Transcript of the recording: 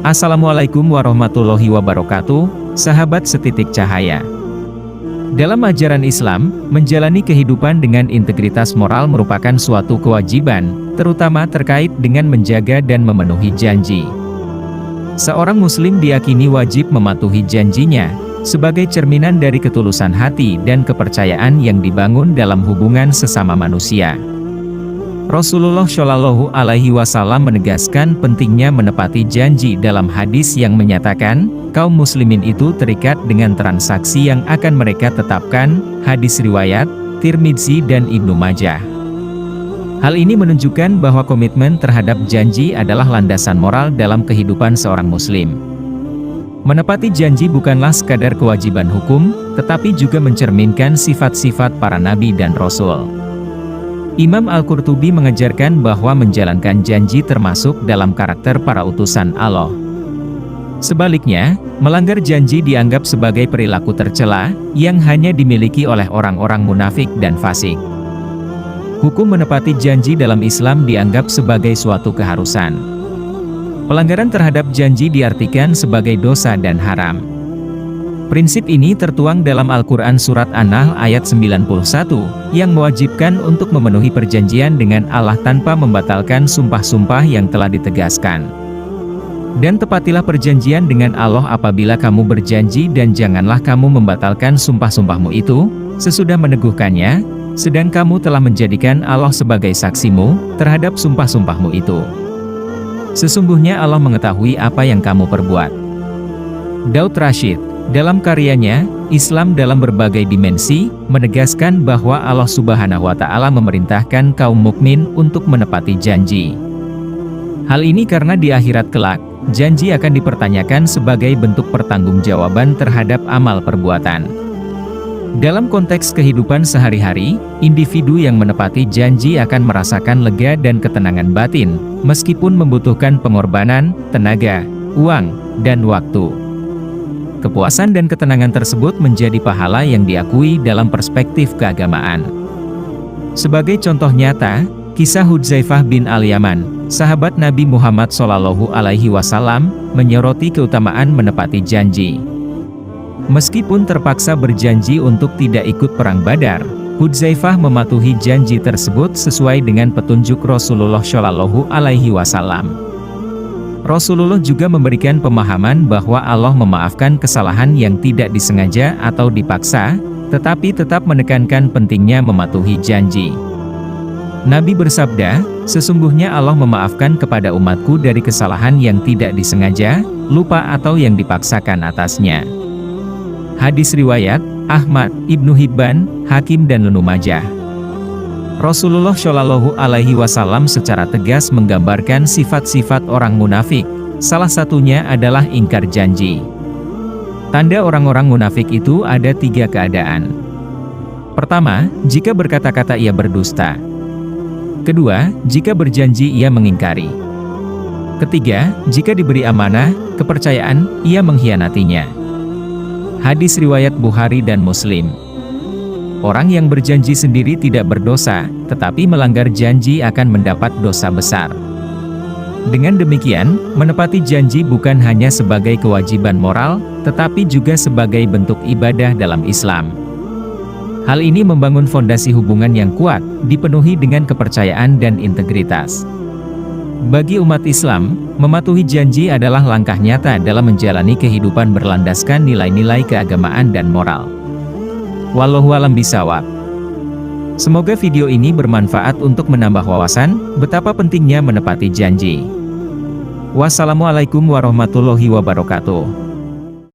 Assalamualaikum warahmatullahi wabarakatuh, sahabat setitik cahaya. Dalam ajaran Islam, menjalani kehidupan dengan integritas moral merupakan suatu kewajiban, terutama terkait dengan menjaga dan memenuhi janji. Seorang muslim diyakini wajib mematuhi janjinya, sebagai cerminan dari ketulusan hati dan kepercayaan yang dibangun dalam hubungan sesama manusia. Rasulullah Shallallahu Alaihi Wasallam menegaskan pentingnya menepati janji dalam hadis yang menyatakan, kaum muslimin itu terikat dengan transaksi yang akan mereka tetapkan, hadis riwayat Tirmidzi dan Ibnu Majah. Hal ini menunjukkan bahwa komitmen terhadap janji adalah landasan moral dalam kehidupan seorang muslim. Menepati janji bukanlah sekadar kewajiban hukum, tetapi juga mencerminkan sifat-sifat para nabi dan rasul. Imam Al-Qurtubi mengajarkan bahwa menjalankan janji termasuk dalam karakter para utusan Allah. Sebaliknya, melanggar janji dianggap sebagai perilaku tercela, yang hanya dimiliki oleh orang-orang munafik dan fasik. Hukum menepati janji dalam Islam dianggap sebagai suatu keharusan. Pelanggaran terhadap janji diartikan sebagai dosa dan haram. Prinsip ini tertuang dalam Al-Quran Surat An-Nahl ayat 91, yang mewajibkan untuk memenuhi perjanjian dengan Allah tanpa membatalkan sumpah-sumpah yang telah ditegaskan. Dan tepatilah perjanjian dengan Allah apabila kamu berjanji dan janganlah kamu membatalkan sumpah-sumpahmu itu, sesudah meneguhkannya, sedang kamu telah menjadikan Allah sebagai saksimu, terhadap sumpah-sumpahmu itu. Sesungguhnya Allah mengetahui apa yang kamu perbuat. Daud Rashid dalam karyanya, Islam dalam berbagai dimensi, menegaskan bahwa Allah Subhanahu wa Ta'ala memerintahkan kaum mukmin untuk menepati janji. Hal ini karena di akhirat kelak, janji akan dipertanyakan sebagai bentuk pertanggungjawaban terhadap amal perbuatan. Dalam konteks kehidupan sehari-hari, individu yang menepati janji akan merasakan lega dan ketenangan batin, meskipun membutuhkan pengorbanan, tenaga, uang, dan waktu. Kepuasan dan ketenangan tersebut menjadi pahala yang diakui dalam perspektif keagamaan. Sebagai contoh nyata, kisah Hudzaifah bin Al-Yaman, sahabat Nabi Muhammad Shallallahu Alaihi Wasallam, menyoroti keutamaan menepati janji. Meskipun terpaksa berjanji untuk tidak ikut perang Badar, Hudzaifah mematuhi janji tersebut sesuai dengan petunjuk Rasulullah Shallallahu Alaihi Wasallam. Rasulullah juga memberikan pemahaman bahwa Allah memaafkan kesalahan yang tidak disengaja atau dipaksa, tetapi tetap menekankan pentingnya mematuhi janji. Nabi bersabda, sesungguhnya Allah memaafkan kepada umatku dari kesalahan yang tidak disengaja, lupa atau yang dipaksakan atasnya. Hadis riwayat Ahmad, Ibnu Hibban, Hakim dan Ibnu Majah. Rasulullah Shallallahu Alaihi Wasallam secara tegas menggambarkan sifat-sifat orang munafik, salah satunya adalah ingkar janji. Tanda orang-orang munafik itu ada 3 keadaan. Pertama, jika berkata-kata ia berdusta. Kedua, jika berjanji ia mengingkari. Ketiga, jika diberi amanah, kepercayaan, ia mengkhianatinya. Hadis riwayat Bukhari dan Muslim. Orang yang berjanji sendiri tidak berdosa, tetapi melanggar janji akan mendapat dosa besar. Dengan demikian, menepati janji bukan hanya sebagai kewajiban moral, tetapi juga sebagai bentuk ibadah dalam Islam. Hal ini membangun fondasi hubungan yang kuat, dipenuhi dengan kepercayaan dan integritas. Bagi umat Islam, mematuhi janji adalah langkah nyata dalam menjalani kehidupan berlandaskan nilai-nilai keagamaan dan moral. Wallahu a'lam bishawab. Semoga video ini bermanfaat untuk menambah wawasan betapa pentingnya menepati janji. Wassalamualaikum warahmatullahi wabarakatuh.